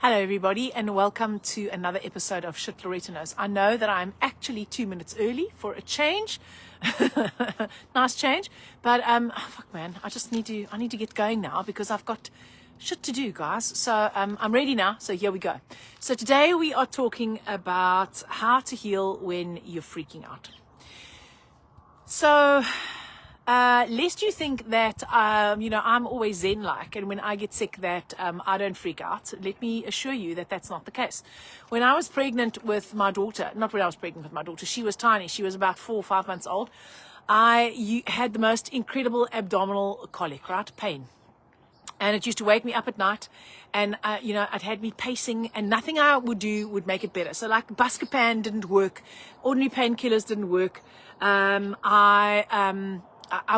Hello everybody and welcome to another episode of Shit Loretta Knows. I know that I'm actually 2 minutes early for a change. Nice change. But fuck man, I need to get going now because I've got shit to do, guys. So I'm ready now. So here we go. So today we are talking about how to heal when you're freaking out. So lest you think that, I'm always zen-like, and when I get sick that I don't freak out, let me assure you that that's not the case. When I was pregnant with my daughter, she was tiny, she was about 4 or 5 months old, I had the most incredible abdominal colic, right, pain. And it used to wake me up at night, and it had me pacing, and nothing I would do would make it better. So like Buscopan didn't work, ordinary painkillers didn't work. I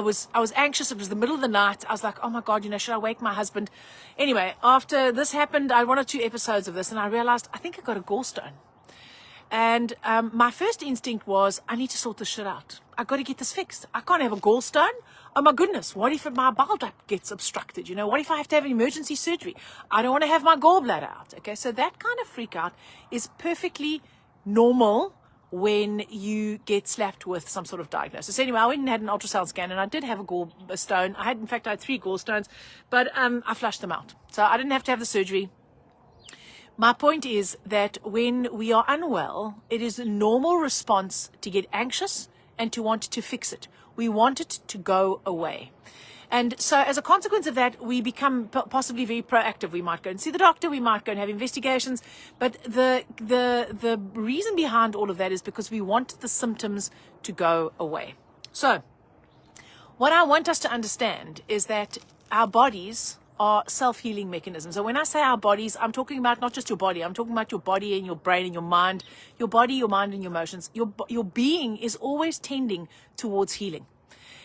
was anxious. It was the middle of the night. I was like, oh my God, should I wake my husband? Anyway, after this happened, I had 1 or 2 episodes of this, and I realized I think I got a gallstone. And my first instinct was, I need to sort this shit out. I got to get this fixed. I can't have a gallstone. Oh my goodness, what if my bile duct gets obstructed? What if I have to have an emergency surgery? I don't want to have my gallbladder out. Okay, so that kind of freak out is perfectly normal when you get slapped with some sort of diagnosis. Anyway, I went and had an ultrasound scan, and I did have a gallstone. I had 3 gallstones, but I flushed them out. So I didn't have to have the surgery. My point is that when we are unwell, it is a normal response to get anxious and to want to fix it. We want it to go away. And so as a consequence of that, we become possibly very proactive. We might go and see the doctor. We might go and have investigations. But the reason behind all of that is because we want the symptoms to go away. So what I want us to understand is that our bodies are self-healing mechanisms. So when I say our bodies, I'm talking about not just your body. I'm talking about your body and your brain and your mind. Your body, your mind, and your emotions. Your being is always tending towards healing.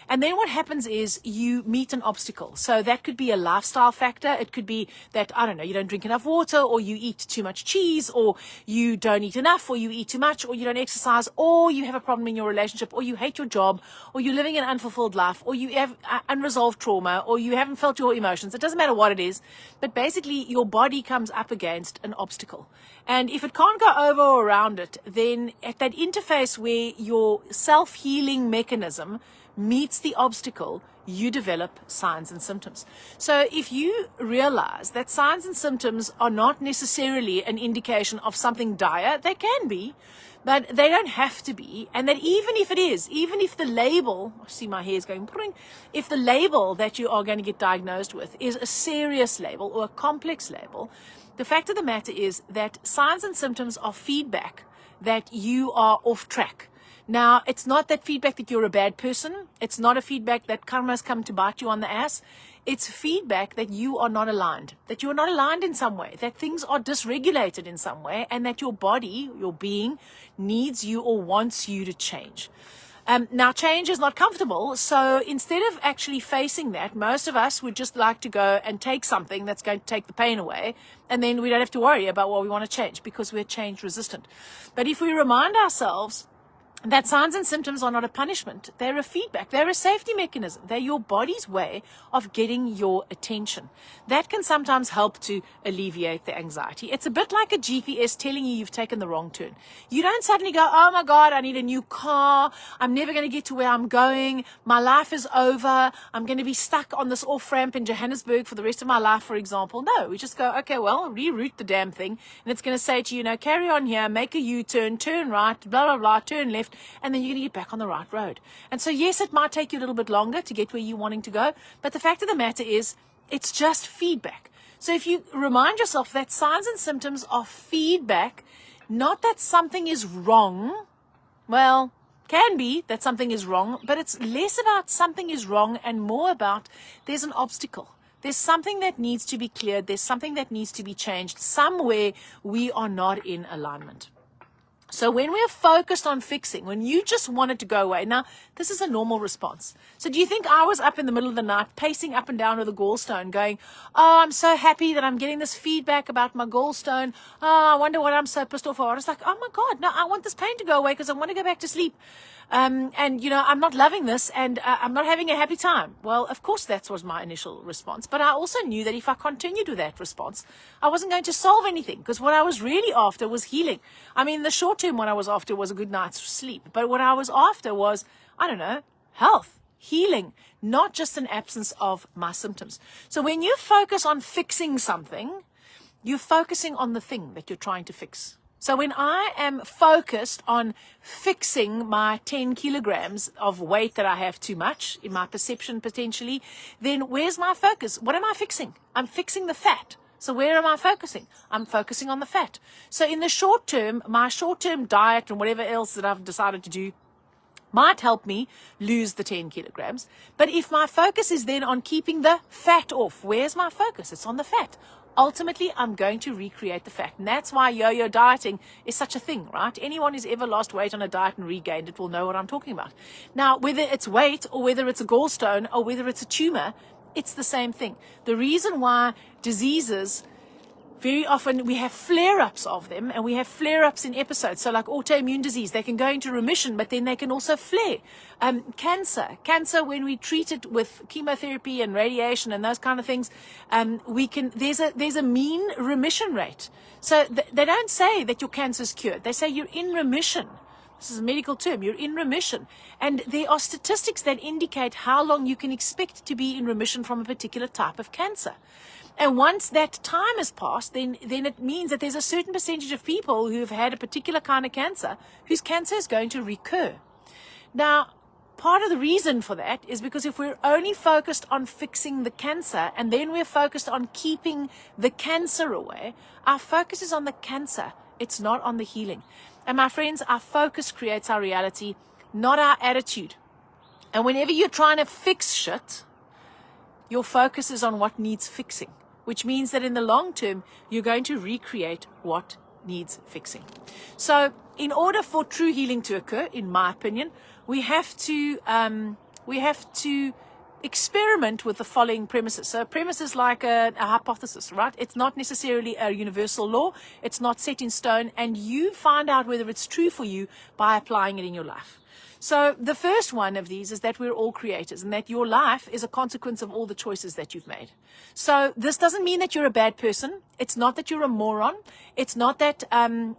And then what happens is you meet an obstacle. So that could be a lifestyle factor. It could be that, you don't drink enough water, or you eat too much cheese, or you don't eat enough, or you eat too much, or you don't exercise, or you have a problem in your relationship, or you hate your job, or you're living an unfulfilled life, or you have unresolved trauma, or you haven't felt your emotions. It doesn't matter what it is, but basically your body comes up against an obstacle. And if it can't go over or around it, then at that interface where your self-healing mechanism meets the obstacle, you develop signs and symptoms. So if you realize that signs and symptoms are not necessarily an indication of something dire, they can be, but they don't have to be. And that even if the label, I see my hair's going, if the label that you are going to get diagnosed with is a serious label or a complex label, the fact of the matter is that signs and symptoms are feedback that you are off track. Now, it's not that feedback that you're a bad person. It's not a feedback that karma's come to bite you on the ass. It's feedback that you are not aligned, that you are not aligned in some way, that things are dysregulated in some way, and that your body, your being, needs you or wants you to change. Now, change is not comfortable, so instead of actually facing that, most of us would just like to go and take something that's going to take the pain away, and then we don't have to worry about what we want to change because we're change resistant. But if we remind ourselves that signs and symptoms are not a punishment, they're a feedback, they're a safety mechanism, they're your body's way of getting your attention. That can sometimes help to alleviate the anxiety. It's a bit like a GPS telling you you've taken the wrong turn. You don't suddenly go, oh my God, I need a new car, I'm never going to get to where I'm going, my life is over, I'm going to be stuck on this off-ramp in Johannesburg for the rest of my life, for example. No, we just go, okay, well, reroute the damn thing, and it's going to say to you, carry on here, make a U-turn, turn right, blah, blah, blah, turn left, and then you're going to get back on the right road. And so, yes, it might take you a little bit longer to get where you're wanting to go, but the fact of the matter is, it's just feedback. So if you remind yourself that signs and symptoms are feedback, not that something is wrong, well, can be that something is wrong, but it's less about something is wrong and more about there's an obstacle. There's something that needs to be cleared. There's something that needs to be changed. Somewhere we are not in alignment. So when we're focused on fixing, when you just want it to go away, now, this is a normal response. So do you think I was up in the middle of the night, pacing up and down with a gallstone, going, oh, I'm so happy that I'm getting this feedback about my gallstone. Oh, I wonder what I'm so pissed off for. I was like, oh my God, no, I want this pain to go away because I want to go back to sleep. and, you know, I'm not loving this, and I'm not having a happy time. Well, of course, that was my initial response. But I also knew that if I continued with that response, I wasn't going to solve anything, because what I was really after was healing. I mean, the short term, what I was after was a good night's sleep. But what I was after was, I don't know, health, healing, not just an absence of my symptoms. So when you focus on fixing something, you're focusing on the thing that you're trying to fix. So when I am focused on fixing my 10 kilograms of weight that I have too much, in my perception potentially, then where's my focus? What am I fixing? I'm fixing the fat. So where am I focusing? I'm focusing on the fat. So in the short term, my short-term diet and whatever else that I've decided to do might help me lose the 10 kilograms. But if my focus is then on keeping the fat off, where's my focus? It's on the fat. Ultimately, I'm going to recreate the fat. And that's why yo-yo dieting is such a thing, right? Anyone who's ever lost weight on a diet and regained it will know what I'm talking about. Now, whether it's weight or whether it's a gallstone or whether it's a tumor, it's the same thing. The reason why diseases, very often we have flare-ups of them, and we have flare-ups in episodes. So like autoimmune disease, they can go into remission, but then they can also flare. Cancer, when we treat it with chemotherapy and radiation and those kind of things, there's a mean remission rate. So they don't say that your cancer is cured. They say you're in remission. This is a medical term. You're in remission. And there are statistics that indicate how long you can expect to be in remission from a particular type of cancer. And once that time has passed, then it means that there's a certain percentage of people who have had a particular kind of cancer whose cancer is going to recur. Now, part of the reason for that is because if we're only focused on fixing the cancer and then we're focused on keeping the cancer away, our focus is on the cancer. It's not on the healing. And my friends, our focus creates our reality, not our attitude. And whenever you're trying to fix shit, your focus is on what needs fixing, which means that in the long term, you're going to recreate what needs fixing. So in order for true healing to occur, in my opinion, we have to experiment with the following premises. So a premise is like a hypothesis, right? It's not necessarily a universal law. It's not set in stone. And you find out whether it's true for you by applying it in your life. So the first one of these is that we're all creators and that your life is a consequence of all the choices that you've made. So this doesn't mean that you're a bad person. It's not that you're a moron. It's not that,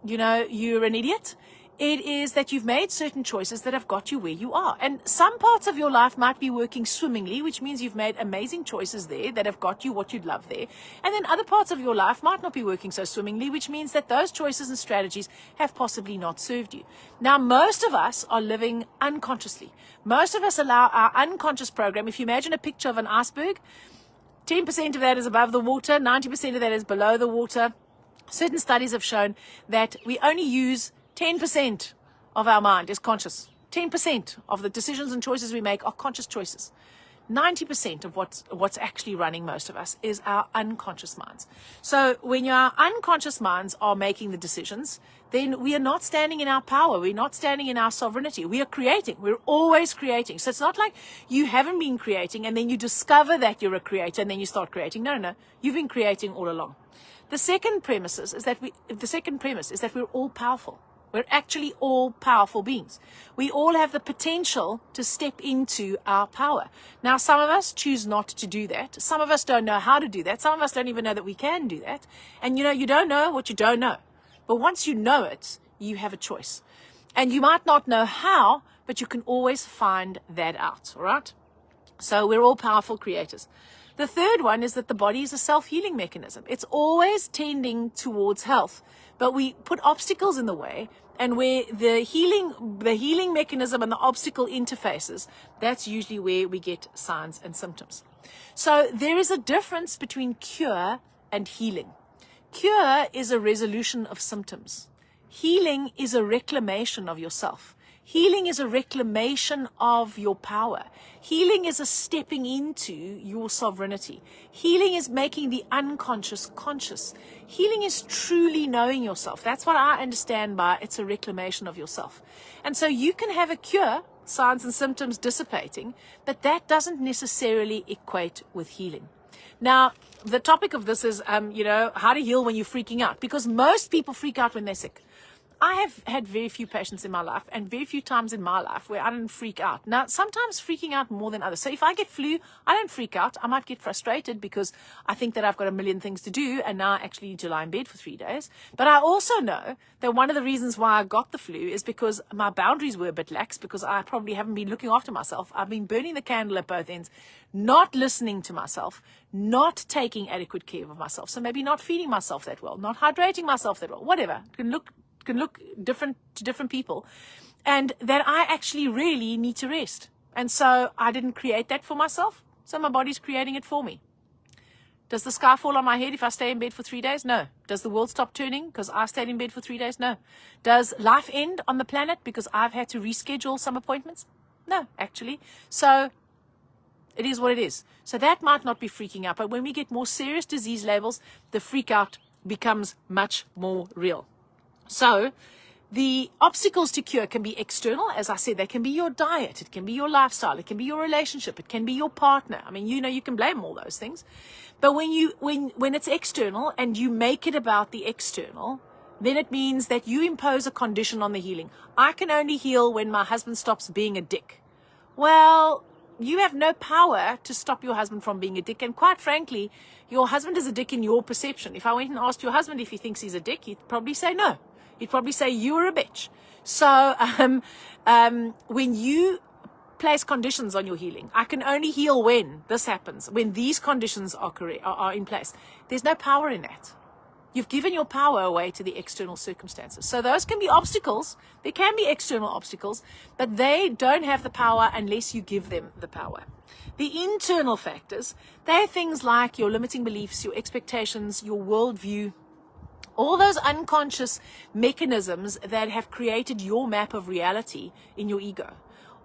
you're an idiot. It is that you've made certain choices that have got you where you are. And some parts of your life might be working swimmingly, which means you've made amazing choices there that have got you what you'd love there. And then other parts of your life might not be working so swimmingly, which means that those choices and strategies have possibly not served you. Now, most of us are living unconsciously. Most of us allow our unconscious program. If you imagine a picture of an iceberg, 10% of that is above the water, 90% of that is below the water. Certain studies have shown that we only use 10% of our mind is conscious. 10% of the decisions and choices we make are conscious choices. 90% of what's actually running most of us is our unconscious minds. So when our unconscious minds are making the decisions, then we are not standing in our power. We're not standing in our sovereignty. We are creating. We're always creating. So it's not like you haven't been creating and then you discover that you're a creator and then you start creating. No. You've been creating all along. The second premise is that we're all powerful. We're actually all powerful beings. We all have the potential to step into our power. Now, some of us choose not to do that. Some of us don't know how to do that. Some of us don't even know that we can do that. And you don't know what you don't know. But once you know it, you have a choice. And you might not know how, but you can always find that out, all right? So we're all powerful creators. The third one is that the body is a self-healing mechanism. It's always tending towards health, but we put obstacles in the way, and where the healing mechanism and the obstacle interfaces, that's usually where we get signs and symptoms. So there is a difference between cure and healing. Cure is a resolution of symptoms. Healing is a reclamation of yourself. Healing is a reclamation of your power. Healing is a stepping into your sovereignty. Healing is making the unconscious conscious. Healing is truly knowing yourself. That's what I understand by it's a reclamation of yourself. And so you can have a cure, signs and symptoms dissipating, but that doesn't necessarily equate with healing. Now, the topic of this is, how to heal when you're freaking out, because most people freak out when they're sick. I have had very few patients in my life and very few times in my life where I didn't freak out. Now, sometimes freaking out more than others. So if I get flu, I don't freak out. I might get frustrated because I think that I've got a million things to do and now I actually need to lie in bed for 3 days. But I also know that one of the reasons why I got the flu is because my boundaries were a bit lax, because I probably haven't been looking after myself. I've been burning the candle at both ends, not listening to myself, not taking adequate care of myself. So maybe not feeding myself that well, not hydrating myself that well, whatever. It can look different to different people, and that I actually really need to rest. And so I didn't create that for myself, so my body's creating it for me. Does the sky fall on my head if I stay in bed for 3 days? No. Does the world stop turning because I stayed in bed for 3 days? No. Does life end on the planet because I've had to reschedule some appointments? No, actually. So it is what it is. So that might not be freaking out, but when we get more serious disease labels, the freak out becomes much more real. So the obstacles to cure can be external. As I said, they can be your diet, it can be your lifestyle, it can be your relationship, it can be your partner. I mean, you can blame all those things. But when it's external and you make it about the external, then it means that you impose a condition on the healing. I can only heal when my husband stops being a dick. Well, you have no power to stop your husband from being a dick. And quite frankly, your husband is a dick in your perception. If I went and asked your husband if he thinks he's a dick, he'd probably say no. He'd probably say you're a bitch. So when you place conditions on your healing, I can only heal when this happens, when these conditions are in place. There's no power in that. You've given your power away to the external circumstances. So those can be obstacles. There can be external obstacles, but they don't have the power unless you give them the power. The internal factors, they're things like your limiting beliefs, your expectations, your worldview, all those unconscious mechanisms that have created your map of reality in your ego.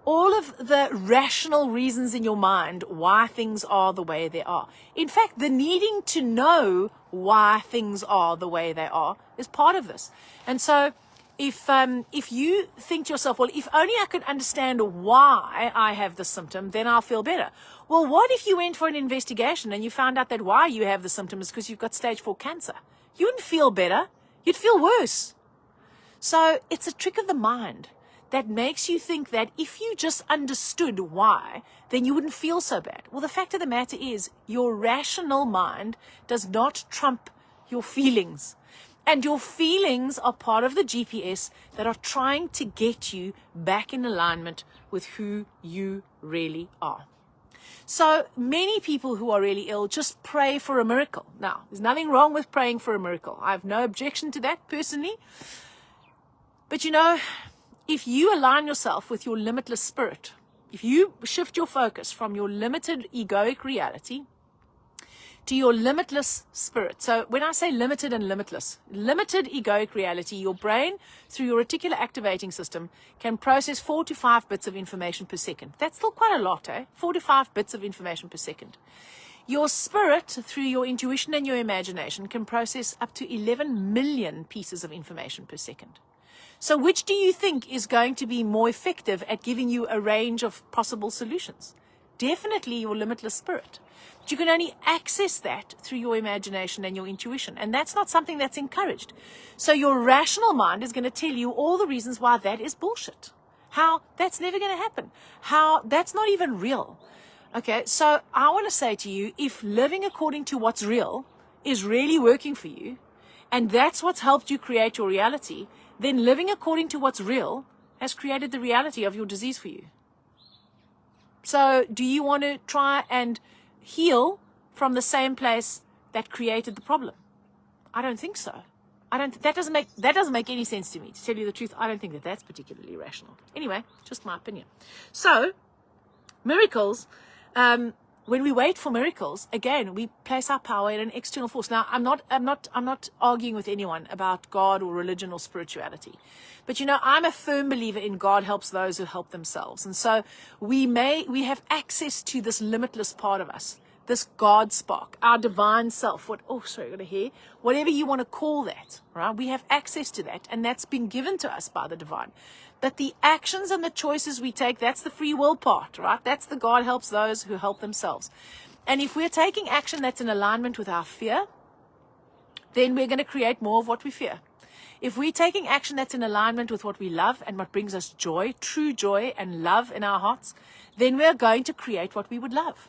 All of the rational reasons in your mind why things are the way they are. In fact, the needing to know why things are the way they are is part of this. And so if you think to yourself, well, if only I could understand why I have this symptom, then I'll feel better. Well, what if you went for an investigation and you found out that why you have the symptom is because you've got stage 4 cancer? You wouldn't feel better. You'd feel worse. So it's a trick of the mind that makes you think that if you just understood why, then you wouldn't feel so bad. Well, the fact of the matter is your rational mind does not trump your feelings. And your feelings are part of the GPS that are trying to get you back in alignment with who you really are. So many people who are really ill just pray for a miracle. Now, there's nothing wrong with praying for a miracle. I have no objection to that personally. But if you align yourself with your limitless spirit, if you shift your focus from your limited egoic reality to your limitless spirit. So when I say limited and limitless, limited egoic reality, your brain, through your reticular activating system, can process 4 to 5 bits of information per second. That's still quite a lot, 4 to 5 bits of information per second. Your spirit, through your intuition and your imagination, can process up to 11 million pieces of information per second. So which do you think is going to be more effective at giving you a range of possible solutions? Definitely your limitless spirit. But you can only access that through your imagination and your intuition. And that's not something that's encouraged. So your rational mind is going to tell you all the reasons why that is bullshit. How that's never going to happen. How that's not even real. Okay, so I want to say to you, if living according to what's real is really working for you, and that's what's helped you create your reality, then living according to what's real has created the reality of your disease for you. So do you want to try and heal from the same place that created the problem? I don't think so. That doesn't make any sense to me. To tell you the truth, I don't think that that's particularly rational. Anyway, just my opinion. So miracles, when we wait for miracles, again, we place our power in an external force. Now, I'm not arguing with anyone about God or religion or spirituality. But I'm a firm believer in God helps those who help themselves. And so we have access to this limitless part of us, this God spark, our divine self. Whatever you want to call that, right? We have access to that, and that's been given to us by the divine. But the actions and the choices we take, that's the free will part, right? That's the God helps those who help themselves. And if we're taking action that's in alignment with our fear, then we're going to create more of what we fear. If we're taking action that's in alignment with what we love and what brings us joy, true joy and love in our hearts, then we're going to create what we would love.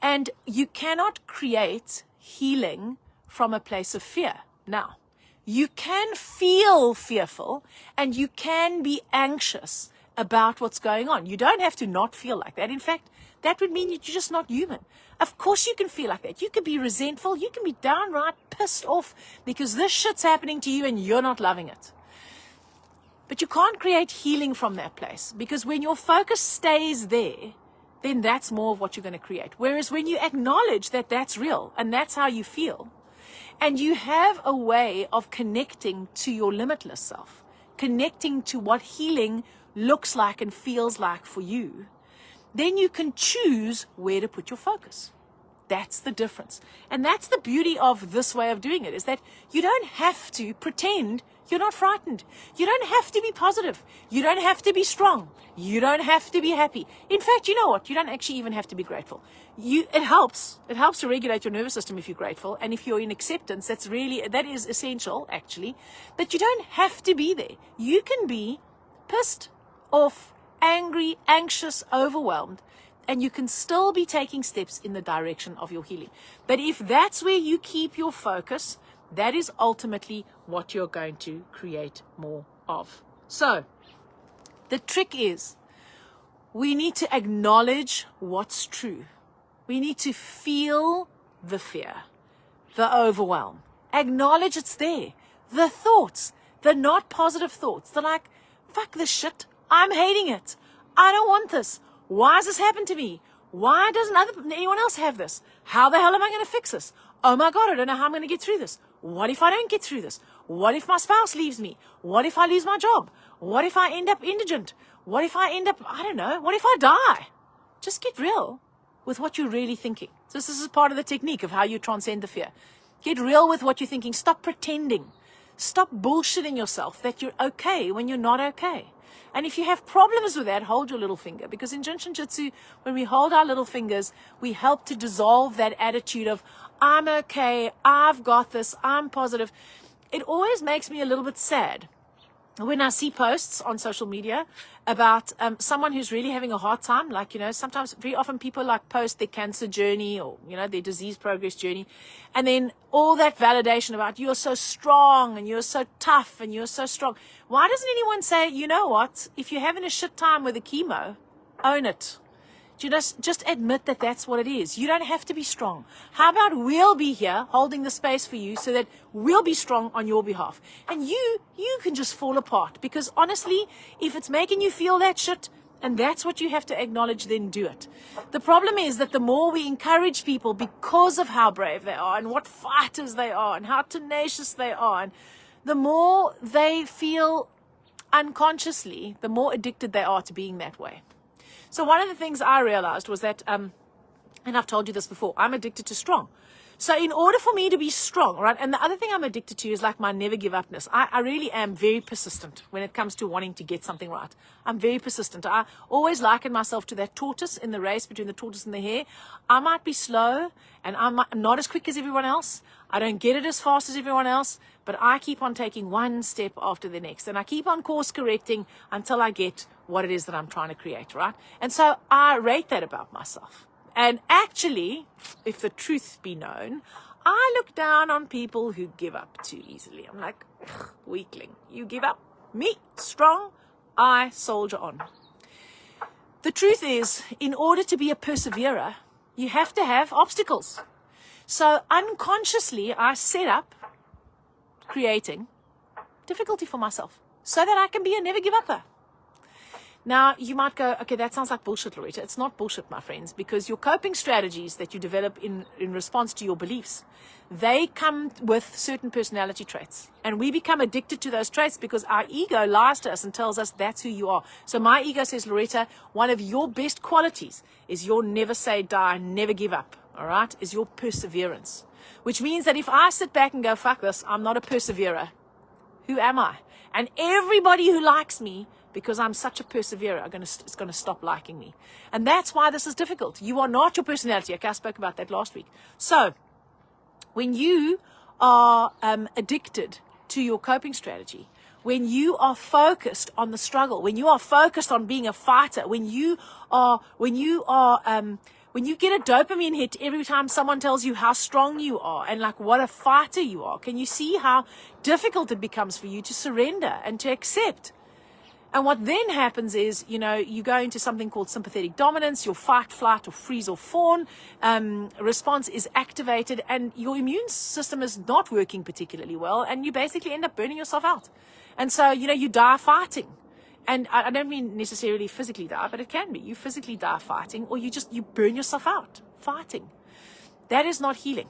And you cannot create healing from a place of fear. Now, you can feel fearful and you can be anxious about what's going on. You don't have to not feel like that. In fact, that would mean that you're just not human. Of course you can feel like that. You can be resentful. You can be downright pissed off because this shit's happening to you and you're not loving it. But you can't create healing from that place, because when your focus stays there, then that's more of what you're going to create. Whereas when you acknowledge that that's real and that's how you feel, and you have a way of connecting to your limitless self, connecting to what healing looks like and feels like for you, then you can choose where to put your focus. That's the difference. And that's the beauty of this way of doing it, is that you don't have to pretend you're not frightened. You don't have to be positive. You don't have to be strong. You don't have to be happy. In fact, you know what? You don't actually even have to be grateful. It helps. It helps to regulate your nervous system if you're grateful. And if you're in acceptance, that is essential, actually. But you don't have to be there. You can be pissed off, angry, anxious, overwhelmed, and you can still be taking steps in the direction of your healing. But if that's where you keep your focus, that is ultimately what you're going to create more of. So, the trick is, we need to acknowledge what's true. We need to feel the fear, the overwhelm. Acknowledge it's there. The thoughts, the not positive thoughts. They're like, fuck this shit. I'm hating it. I don't want this. Why has this happened to me? Why doesn't anyone else have this? How the hell am I going to fix this? Oh my God, I don't know how I'm going to get through this. What if I don't get through this? What if my spouse leaves me? What if I lose my job? What if I end up indigent? What if I end up, I don't know, what if I die? Just get real with what you're really thinking. So this is part of the technique of how you transcend the fear. Get real with what you're thinking. Stop pretending. Stop bullshitting yourself that you're okay when you're not okay. And if you have problems with that, hold your little finger. Because in Jinshin Jitsu, when we hold our little fingers, we help to dissolve that attitude of, I'm okay, I've got this, I'm positive. It always makes me a little bit sad when I see posts on social media about someone who's really having a hard time. Like, sometimes, very often people like post their cancer journey or, their disease progress journey. And then all that validation about you're so strong and you're so tough and you're so strong. Why doesn't anyone say, you know what, if you're having a shit time with the chemo, own it. Just admit that that's what it is. You don't have to be strong. How about we'll be here holding the space for you so that we'll be strong on your behalf. And you can just fall apart. Because honestly, if it's making you feel that shit, and that's what you have to acknowledge, then do it. The problem is that the more we encourage people because of how brave they are and what fighters they are and how tenacious they are, and the more they feel unconsciously, the more addicted they are to being that way. So one of the things I realized was that, and I've told you this before, I'm addicted to strong. So in order for me to be strong, right, and the other thing I'm addicted to is like my never give upness. I really am very persistent when it comes to wanting to get something right. I'm very persistent. I always liken myself to that tortoise in the race between the tortoise and the hare. I might be slow and I'm not as quick as everyone else. I don't get it as fast as everyone else, but I keep on taking one step after the next. And I keep on course correcting until I get what it is that I'm trying to create, right? And so I rate that about myself. And actually, if the truth be known, I look down on people who give up too easily. I'm like, weakling, you give up. Me, strong, I soldier on. The truth is, in order to be a perseverer, you have to have obstacles. So unconsciously, I set up creating difficulty for myself so that I can be a never give upper. Now, you might go, okay, that sounds like bullshit, Loretta. It's not bullshit, my friends, because your coping strategies that you develop in response to your beliefs, they come with certain personality traits. And we become addicted to those traits because our ego lies to us and tells us that's who you are. So my ego says, Loretta, one of your best qualities is your never say die, never give up, all right, is your perseverance. Which means that if I sit back and go, fuck this, I'm not a perseverer, who am I? And everybody who likes me, because I'm such a perseverer, is going to stop liking me. And that's why this is difficult. You are not your personality. Okay, I spoke about that last week. So, when you are addicted to your coping strategy. When you are focused on the struggle, when you are focused on being a fighter, when you get a dopamine hit every time someone tells you how strong you are and like what a fighter you are, can you see how difficult it becomes for you to surrender and to accept? And what then happens is, you go into something called sympathetic dominance. Your fight, flight, or freeze or fawn response is activated, and your immune system is not working particularly well, and you basically end up burning yourself out. And so, you die fighting. And I don't mean necessarily physically die, but it can be. You physically die fighting, or you burn yourself out fighting. That is not healing.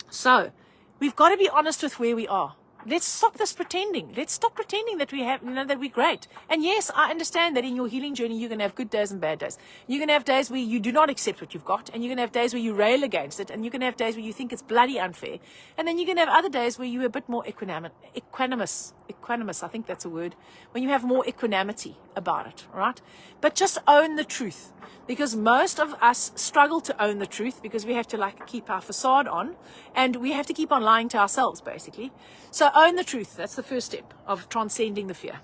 So we've got to be honest with where we are. Let's stop this pretending. Let's stop pretending that we have, that we're great. And yes, I understand that in your healing journey, you're going to have good days and bad days. You're going to have days where you do not accept what you've got, and you're going to have days where you rail against it, and you're going to have days where you think it's bloody unfair. And then you're going to have other days where you're a bit more equanimous, I think that's a word, when you have more equanimity about it, right? But just own the truth. Because most of us struggle to own the truth because we have to keep our facade on, and we have to keep on lying to ourselves, basically. So own the truth. That's the first step of transcending the fear.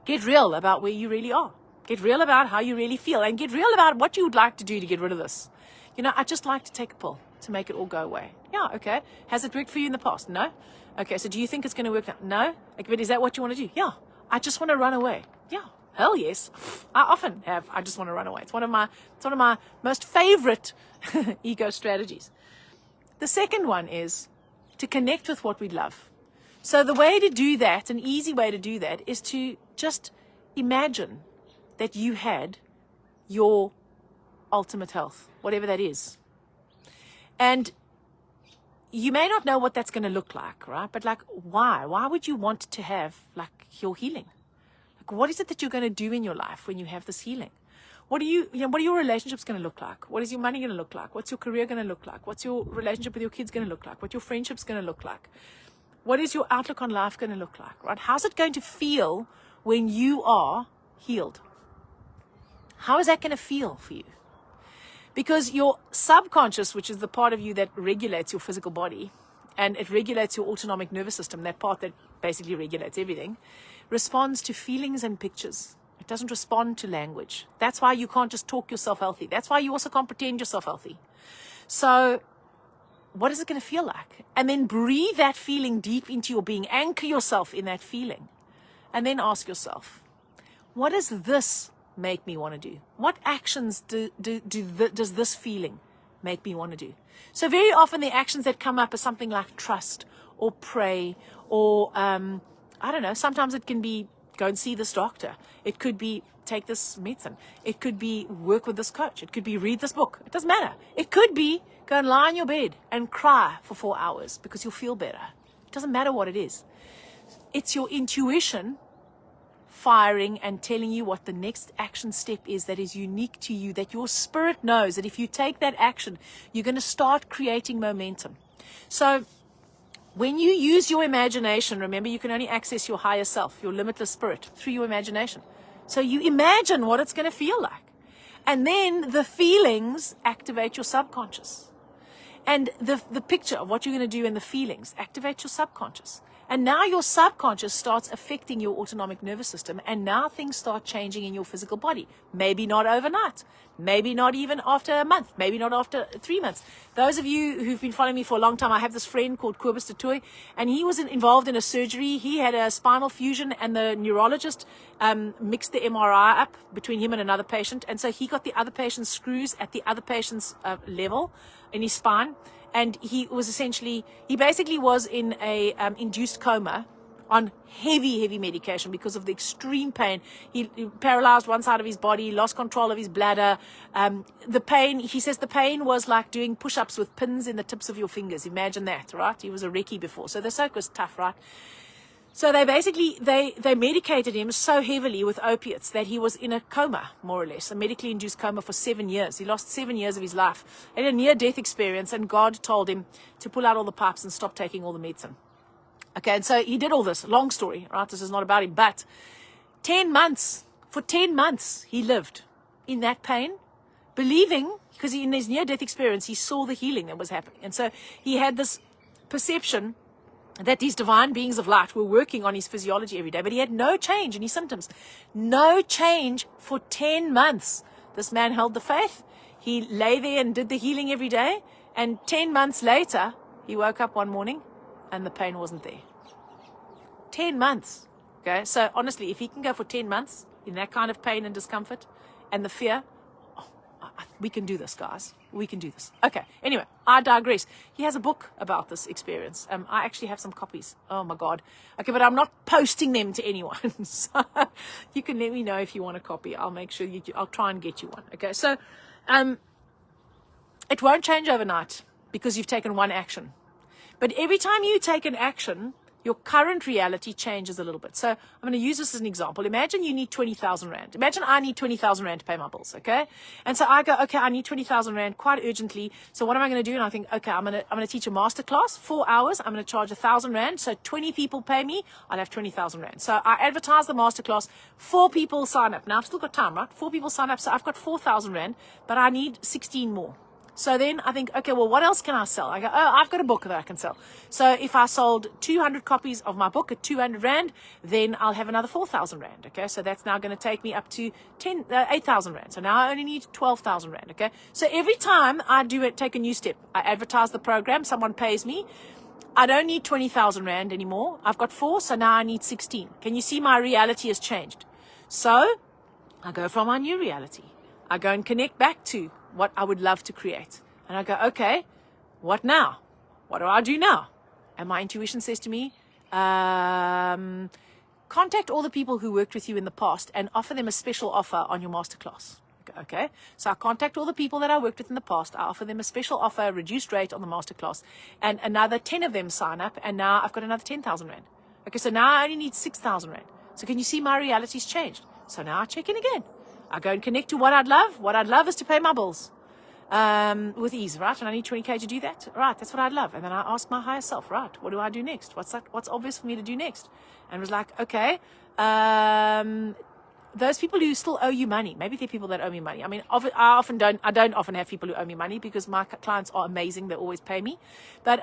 Get real about where you really are. Get real about how you really feel, and get real about what you would like to do to get rid of this. I'd just like to take a pill to make it all go away. Yeah, okay. Has it worked for you in the past? No. Okay, so do you think it's going to work now? No. Okay, but is that what you want to do? Yeah. I just want to run away. Yeah. Hell yes. I often have. I just want to run away. It's one of my most favorite ego strategies. The second one is to connect with what we love. So the way to do that, an easy way to do that, is to just imagine that you had your ultimate health, whatever that is. And you may not know what that's going to look like, right? But why? Why would you want to have your healing? What is it that you're going to do in your life when you have this healing? What are your relationships going to look like? What is your money going to look like? What's your career going to look like? What's your relationship with your kids going to look like? What your friendships going to look like? What is your outlook on life going to look like, right? How's it going to feel when you are healed? How is that going to feel for you? Because your subconscious, which is the part of you that regulates your physical body, and it regulates your autonomic nervous system, that part that basically regulates everything, responds to feelings and pictures. It doesn't respond to language. That's why you can't just talk yourself healthy. That's why you also can't pretend yourself healthy. So what is it going to feel like? And then breathe that feeling deep into your being. Anchor yourself in that feeling. And then ask yourself, what does this make me want to do? What actions does this feeling make me want to do? So very often the actions that come up are something like trust or pray or I don't know, sometimes it can be go and see this doctor. It could be take this medicine. It could be work with this coach. It could be read this book. It doesn't matter. It could be go and lie in your bed and cry for 4 hours because you'll feel better. It doesn't matter what it is. It's your intuition firing and telling you what the next action step is that is unique to you, that your spirit knows that if you take that action, you're going to start creating momentum. So when you use your imagination, remember you can only access your higher self, your limitless spirit, through your imagination. So you imagine what it's going to feel like. And then the feelings activate your subconscious. And the picture of what you're going to do and the feelings activate your subconscious. And now your subconscious starts affecting your autonomic nervous system, and now things start changing in your physical body. Maybe not overnight, maybe not even after a month, maybe not after 3 months. Those of you who've been following me for a long time, I have this friend called Kobus de Tooy, and he was involved in a surgery. He had a spinal fusion, and the neurologist mixed the MRI up between him and another patient, and so he got the other patient's screws at the other patient's level in his spine. And he basically was in a induced coma on heavy medication because of the extreme pain. He paralyzed one side of his body, lost control of his bladder. The pain, he says the pain was like doing push-ups with pins in the tips of your fingers. Imagine that, right? He was a recce before. So the soak was tough, right? So they basically, they medicated him so heavily with opiates that he was in a coma, more or less, a medically induced coma for 7 years. He lost 7 years of his life. He had a near-death experience, and God told him to pull out all the pipes and stop taking all the medicine. Okay, and so he did all this. Long story, right? This is not about him, but for 10 months, he lived in that pain, believing, because in his near-death experience, he saw the healing that was happening. And so he had this perception that these divine beings of light were working on his physiology every day, but he had no change in his symptoms. No change for 10 months. This man held the faith. He lay there and did the healing every day. And 10 months later, he woke up one morning and the pain wasn't there. 10 months. Okay, so honestly, if he can go for 10 months in that kind of pain and discomfort and the fear, we can do this, guys. We can do this. Okay, anyway, I digress. He has a book about this experience. I actually have some copies. Oh, my God. Okay, but I'm not posting them to anyone. So you can let me know if you want a copy. I'll make sure I'll try and get you one. Okay, so it won't change overnight because you've taken one action. But every time you take an action, your current reality changes a little bit. So I'm going to use this as an example. Imagine you need 20,000 Rand. Imagine I need 20,000 Rand to pay my bills, okay? And so I go, okay, I need 20,000 Rand quite urgently. So what am I going to do? And I think, okay, I'm going to teach a master class, 4 hours. I'm going to charge 1,000 Rand. So 20 people pay me. I'll have 20,000 Rand. So I advertise the master class. 4 people sign up. Now I've still got time, right? 4 people sign up. So I've got 4,000 Rand, but I need 16 more. So then I think, okay, well, what else can I sell? I go, oh, I've got a book that I can sell. So if I sold 200 copies of my book at 200 Rand, then I'll have another 4,000 Rand, okay? So that's now going to take me up to 8,000 Rand. So now I only need 12,000 Rand, okay? So every time I take a new step, I advertise the program, someone pays me. I don't need 20,000 Rand anymore. I've got 4, so now I need 16. Can you see my reality has changed? So I go from my new reality. I go and connect back to what I would love to create. And I go, okay, what now? What do I do now? And my intuition says to me, contact all the people who worked with you in the past and offer them a special offer on your masterclass. Okay, so I contact all the people that I worked with in the past. I offer them a special offer, a reduced rate on the masterclass, and another 10 of them sign up, and now I've got another 10,000 Rand. Okay, so now I only need 6,000 Rand. So can you see my reality's changed? So now I check in again. I go and connect to what I'd love. What I'd love is to pay my bills with ease, right? And I need 20K to do that. Right, that's what I'd love. And then I ask my higher self, right, what do I do next? What's obvious for me to do next? And it was like, okay, those people who still owe you money, maybe they're people that owe me money. I mean, I don't often have people who owe me money because my clients are amazing. They always pay me. But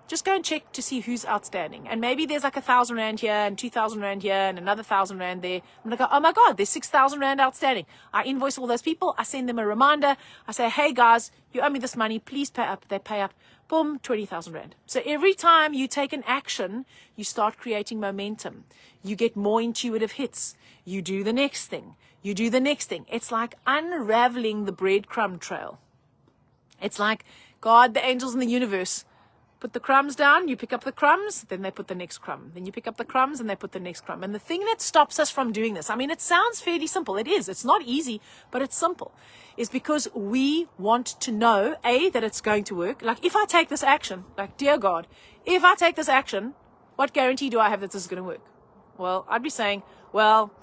just go and check to see who's outstanding. And maybe there's like 1,000 Rand here and 2,000 Rand here and another 1,000 Rand there. I'm going to go, oh my God, there's 6,000 Rand outstanding. I invoice all those people. I send them a reminder. I say, hey guys, you owe me this money. Please pay up. They pay up. Boom, 20,000 Rand. So every time you take an action, you start creating momentum. You get more intuitive hits. You do the next thing. You do the next thing. It's like unraveling the breadcrumb trail. It's like God, the angels in the universe, put the crumbs down, you pick up the crumbs, then they put the next crumb. Then you pick up the crumbs and they put the next crumb. And the thing that stops us from doing this, I mean, it sounds fairly simple. It is. It's not easy, but it's simple. Is because we want to know, A, that it's going to work. Like if I take this action, like dear God, if I take this action, what guarantee do I have that this is going to work? Well, I'd be saying, well,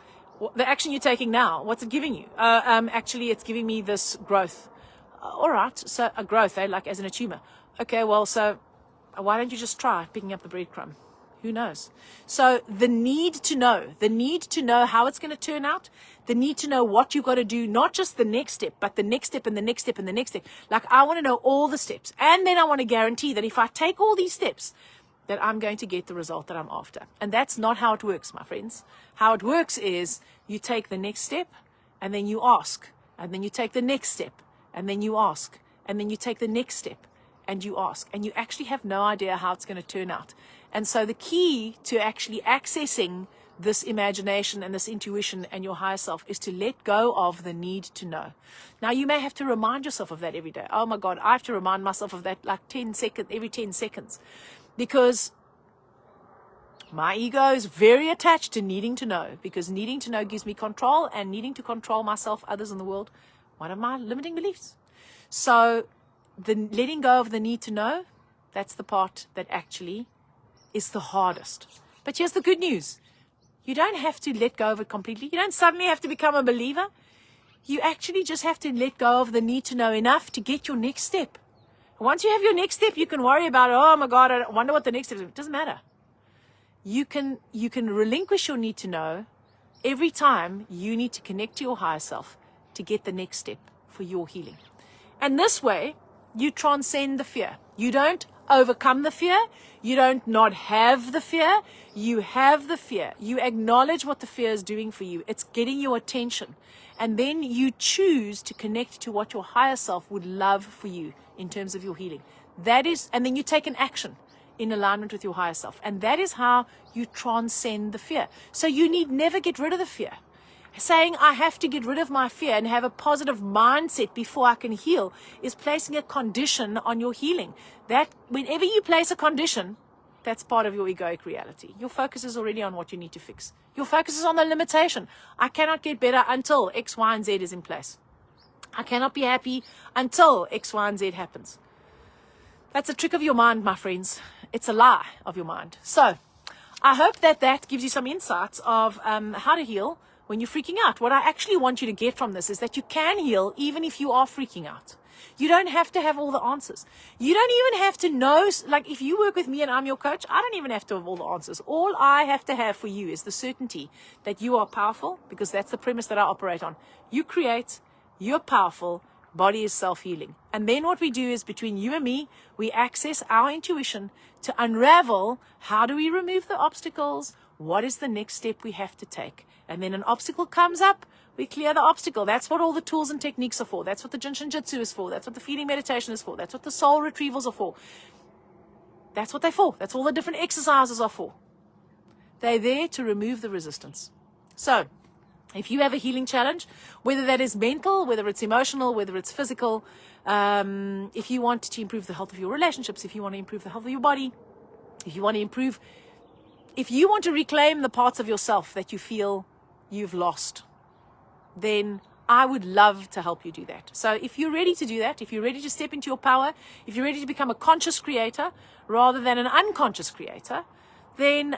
the action you're taking now, what's it giving you? Actually, it's giving me this growth. All right. So a growth, like as in a tumor. Okay. Well, so why don't you just try picking up the breadcrumb? Who knows? So the need to know how it's going to turn out, the need to know what you've got to do, not just the next step, but the next step and the next step and the next step. Like I want to know all the steps. And then I want to guarantee that if I take all these steps, that I'm going to get the result that I'm after. And that's not how it works, my friends. How it works is you take the next step and then you ask, and then you take the next step and then you ask, and then you take the next step and you ask, and you actually have no idea how it's going to turn out. And so the key to actually accessing this imagination and this intuition and your higher self is to let go of the need to know. Now, you may have to remind yourself of that every day. Oh my God, I have to remind myself of that like every 10 seconds. Because my ego is very attached to needing to know, because needing to know gives me control, and needing to control myself, others in the world, one of my limiting beliefs. So the letting go of the need to know, that's the part that actually is the hardest. But here's the good news. You don't have to let go of it completely. You don't suddenly have to become a believer. You actually just have to let go of the need to know enough to get your next step. Once you have your next step, you can worry about, oh my God, I wonder what the next step is. It doesn't matter. You can relinquish your need to know every time you need to connect to your higher self to get the next step for your healing. And this way, you transcend the fear. You don't overcome the fear. You don't not have the fear. You have the fear. You acknowledge what the fear is doing for you. It's getting your attention. And then you choose to connect to what your higher self would love for you in terms of your healing. That is, and then you take an action in alignment with your higher self. And that is how you transcend the fear. So you need never get rid of the fear. Saying I have to get rid of my fear and have a positive mindset before I can heal is placing a condition on your healing. That whenever you place a condition, that's part of your egoic reality. Your focus is already on what you need to fix. Your focus is on the limitation. I cannot get better until X, Y, and Z is in place. I cannot be happy until X, Y, and Z happens. That's a trick of your mind, my friends. It's a lie of your mind. So I hope that gives you some insights of how to heal when you're freaking out. What I actually want you to get from this is that you can heal even if you are freaking out. You don't have to have all the answers. You don't even have to know, like if you work with me and I'm your coach, I don't even have to have all the answers. All I have to have for you is the certainty that you are powerful, because that's the premise that I operate on. You create, you're powerful, body is self-healing. And then what we do is between you and me, we access our intuition to unravel how do we remove the obstacles, what is the next step we have to take. And then an obstacle comes up, we clear the obstacle. That's what all the tools and techniques are for. That's what the Jinshin Jitsu is for. That's what the feeling meditation is for. That's what the soul retrievals are for. That's what they're for. That's all the different exercises are for. They're there to remove the resistance. So if you have a healing challenge, whether that is mental, whether it's emotional, whether it's physical, if you want to improve the health of your relationships, if you want to improve the health of your body, if you want to reclaim the parts of yourself that you feel you've lost, then I would love to help you do that. So if you're ready to do that, if you're ready to step into your power, if you're ready to become a conscious creator rather than an unconscious creator, then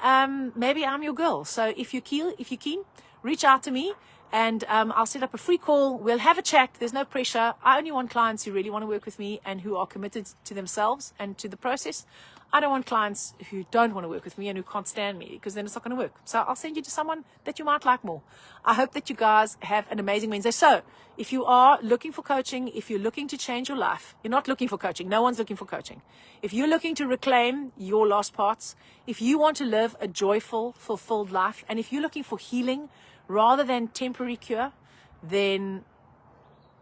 maybe I'm your girl. So if you're keen, reach out to me and I'll set up a free call. We'll have a chat. There's no pressure. I only want clients who really want to work with me and who are committed to themselves and to the process. I don't want clients who don't want to work with me and who can't stand me, because then it's not going to work. So I'll send you to someone that you might like more. I hope that you guys have an amazing Wednesday. So if you are looking for coaching, if you're looking to change your life, you're not looking for coaching. No one's looking for coaching. If you're looking to reclaim your lost parts, if you want to live a joyful, fulfilled life, and if you're looking for healing rather than temporary cure, then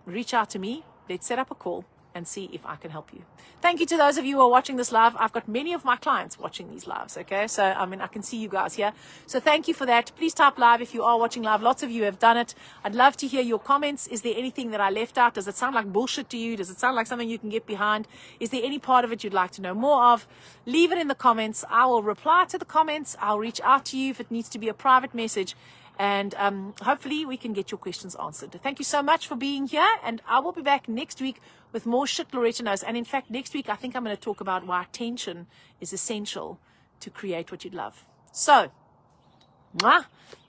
reach out to me. Let's set up a call and see if I can help you. Thank you to those of you who are watching this live. I've got many of my clients watching these lives, okay? So, I can see you guys here. So thank you for that. Please type live if you are watching live. Lots of you have done it. I'd love to hear your comments. Is there anything that I left out? Does it sound like bullshit to you? Does it sound like something you can get behind? Is there any part of it you'd like to know more of? Leave it in the comments. I will reply to the comments. I'll reach out to you if it needs to be a private message. And hopefully we can get your questions answered. Thank you so much for being here. And I will be back next week with more shit Loretta knows. And in fact, next week, I think I'm going to talk about why attention is essential to create what you'd love. So,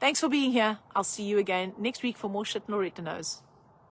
thanks for being here. I'll see you again next week for more shit Loretta knows.